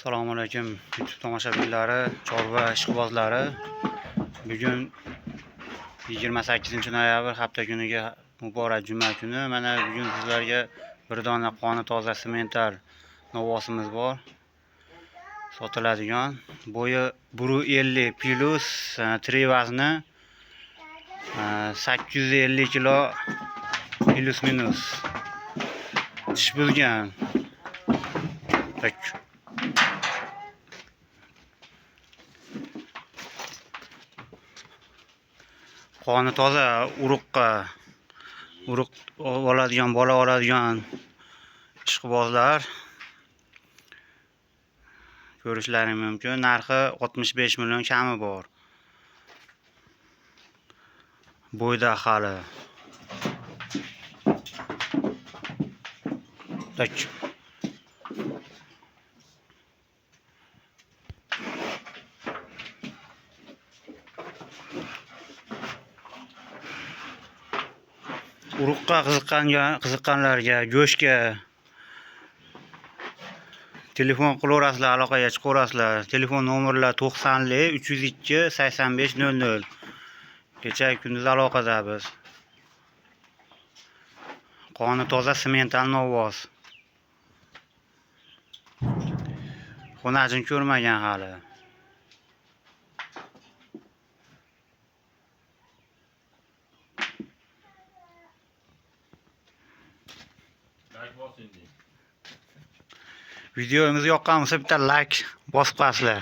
Assalomu alaykum YouTube tomoshabinlari, chorva ishqibozlari. Bugun 28-noyabr hafta kuniga muborak juma kuni. Mana bugun sizlarga bir dona qoni toza semental novvosimiz bor. Sotiladigan. Bo'yi 150 plus, tri vazni 850 kilo plus minus. Tish bo'lgan. Qoni toza, urug' oladigan, bola oladigan ishqibozlar ko'rishlari mumkin. Narxi 65 million kami bor. Bo'yda hali. Urug'ga qiziqqanlarga, go'shtga telefon qilaverasizlar, aloqaga chiqaverasizlar. Telefon nomerlar 90li 302 85 00. Kecha kunduz aloqadamiz. Qoni toza semental novvos. Xonajin ko'rmagan hali. Videomiz yoqqan bo'lsa bitta like bosib qo'yasizlar.